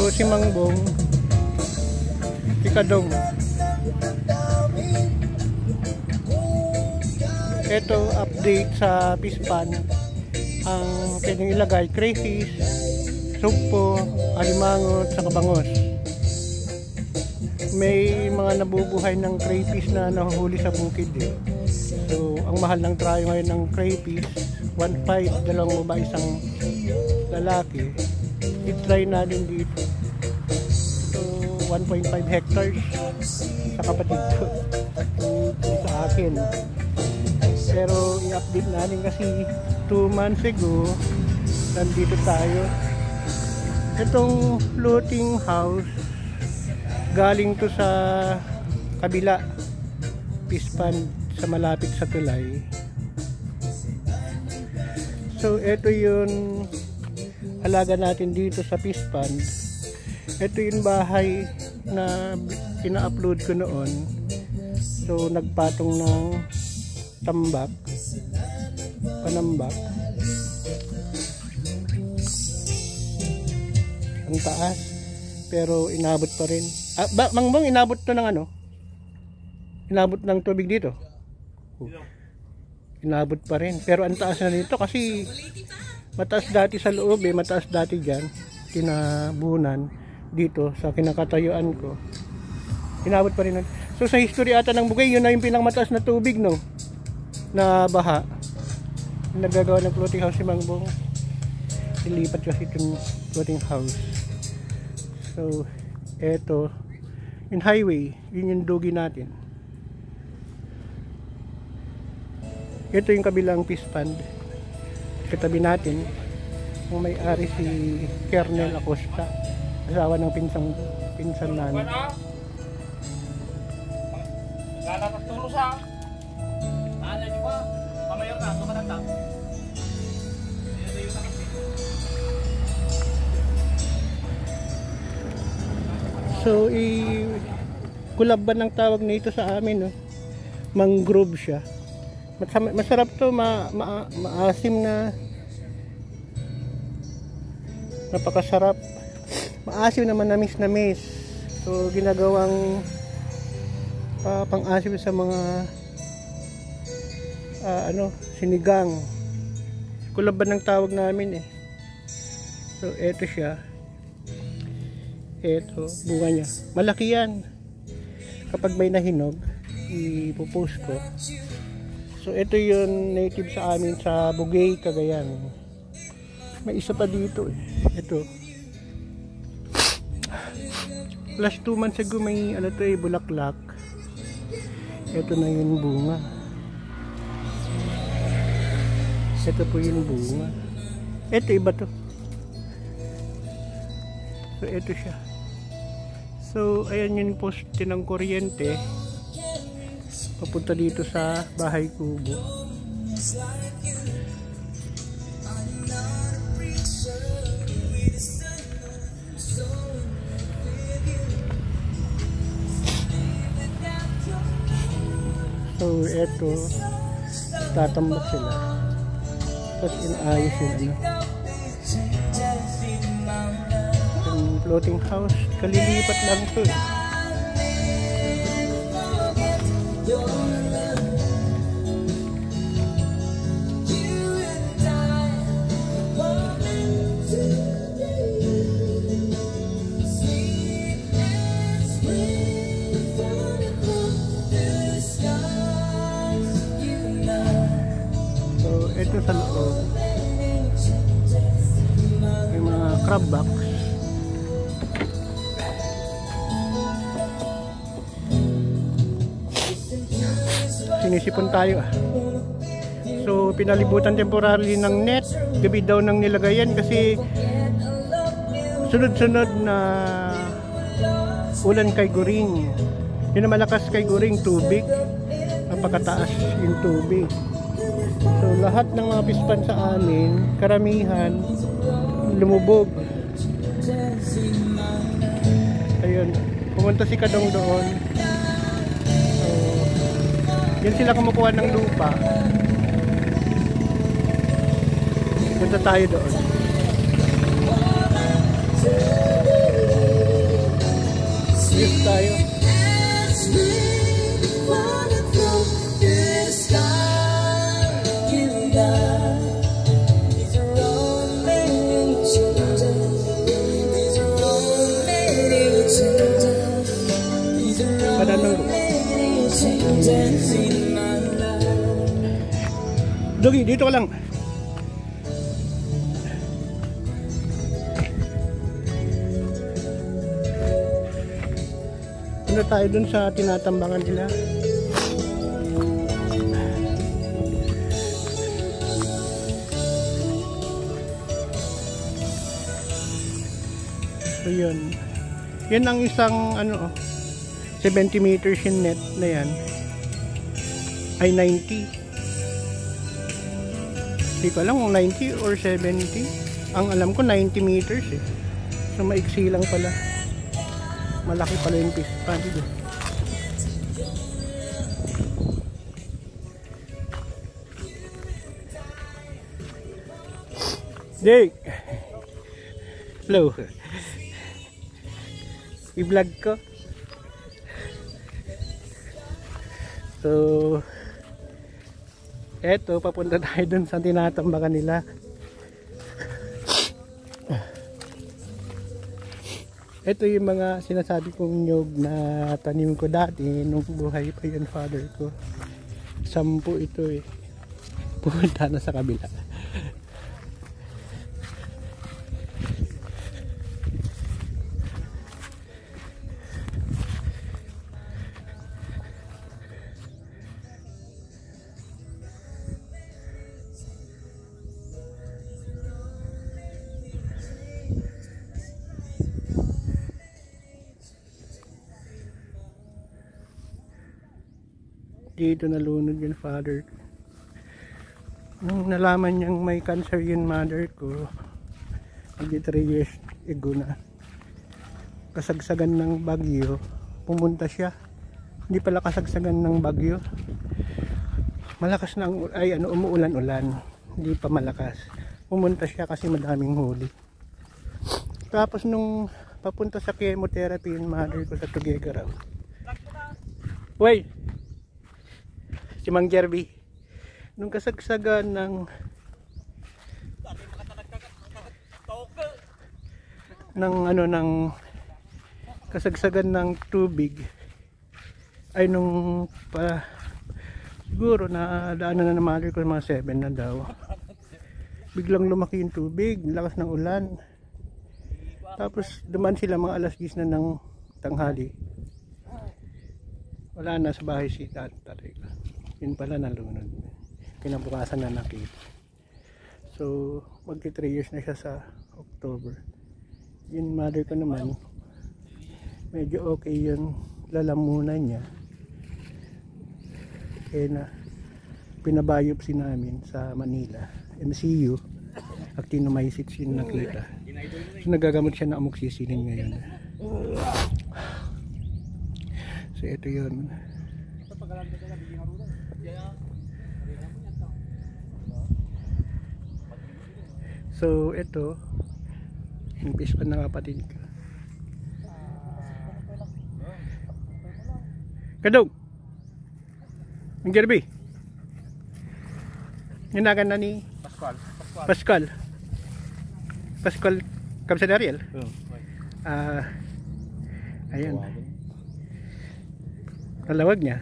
si Mangbong, si Kadong. Ito update sa fish pan. Ang pwedeng ilagay crayfish, sugpo, alimangot, saka bangos. May mga nabubuhay ng crayfish na nahuhuli sa bukid eh. So ang mahal ng trayo ngayon ng crayfish 1.5, dalawang babae, isang lalaki. I-try natin dito. So 1.5 hectares sa kapatid ko, sa akin. Pero i-update natin kasi 2 months ago nandito tayo. Itong floating house galing to sa kabila, fish pond sa malapit sa tulay. So ito yung alaga natin dito sa fish pond. Ito yung bahay na pina-upload ko noon. So nagpatong ng tambak, panambak. Ang taas, pero inabot pa rin. Mangbong, inabot to ng ano? Inabot ng tubig dito. Inabot pa rin, pero ang taas na dito kasi mataas dati sa loob eh, mataas dati dyan, kinabunan dito sa kinakatayuan ko. Inabot pa rin. So sa history ata ng Bugay, yun na yung pinakmataas na tubig, no? Na baha. Nagagawa ng floating house si Mangbong. Ilipat kasi itong floating house. So eto yung highway, yun yung dugi natin. Ito yung kabilang fish pond. Katabi natin yung may-ari si Kernel Acosta, asawa ng pinsan namin. So kulab ba ng tawag nito sa amin, no? Mangrove siya. Masarap to, maasim na, napakasarap, maasim na manamis. So ginagawang pang-asim sa mga sinigang. Kulab ba ng tawag namin eh. So eto siya. Eto bunga niya, malaki yan. Kapag may nahinog, ipopost ko. So ito yung native sa amin sa Bugay, Cagayan. May isa pa dito eh. Ito. Last 2 months ago may ano to eh, bulaklak. Ito na yung bunga. Ito po yung bunga. Ito iba to. So ito siya. So ayan yung poste ng kuryente papunta dito sa bahay kubo. So eto, tatambak sila, tapos inaayos yung yung floating house. Kalilipat lang to eh. Ito sa loob may mga crab box. Sinisipon tayo ah. So pinalibutan temporarily ng net. Gabi daw nang nilagayan kasi sunod-sunod na ulan kay Goring. Yun na malakas kay Goring, tubig, napakataas yung tubig. So lahat ng mga fish pond sa amin, karamihan lumubog. Ayun, pumunta si Kadong doon. So yan sila kumukuha ng lupa. Punta tayo doon. Dogi, dito ka lang. Punta tayo dun sa tinatambangan nila. So yun. Yan ang isang ano 70 meters yung net na yan. Ay 90. Hindi ko alam kung 90 or 70. Ang alam ko 90 meters eh. So maiksi lang pala. Malaki pala yung fish pond dito. Jake! Hello! I-vlog ko. So eto, papunta tayo dun sa tinatambakan nila. Ito yung mga sinasabi kong nyog na tanim ko dati nung buhay pa yung father ko. 10 ito eh. Pumunta na sa kabila. Dito nalunod yung father ko. Nung nalaman niyang may cancer yung mother ko, magdi 3 years ago na, kasagsagan ng bagyo, pumunta siya. Hindi pala kasagsagan ng bagyo, malakas na umuulan-ulan, hindi pa malakas. Pumunta siya kasi madaming huli. Tapos nung papunta sa chemotherapy yung mother ko sa Tuguegarao. Wait! Si Mang Jerby, nung kasagsagan ng kasagsagan ng tubig ay nung siguro na daanan na ng mother ko mga 7 na daw, biglang lumaki yung tubig, lakas ng ulan. Tapos duman sila mga alas 10 na ng tanghali, wala na sa bahay si tatay ko. Yun pala nalunod. Kinabukasan na nakita. So magti 3 years na siya sa October. Yung mother ko naman, medyo okay yung lalamunan niya. Kaya na pinabiopsy namin sa Manila, MCU, actinomycetes yung nakita. So nagagamot siya ng amoxicillin ngayon. So ito yun. So ito yung fish pond ng kapatid ko. Kadong ang Jerby, hinagan na ni Pascual Kamsadariel. Ayan, talawag niya.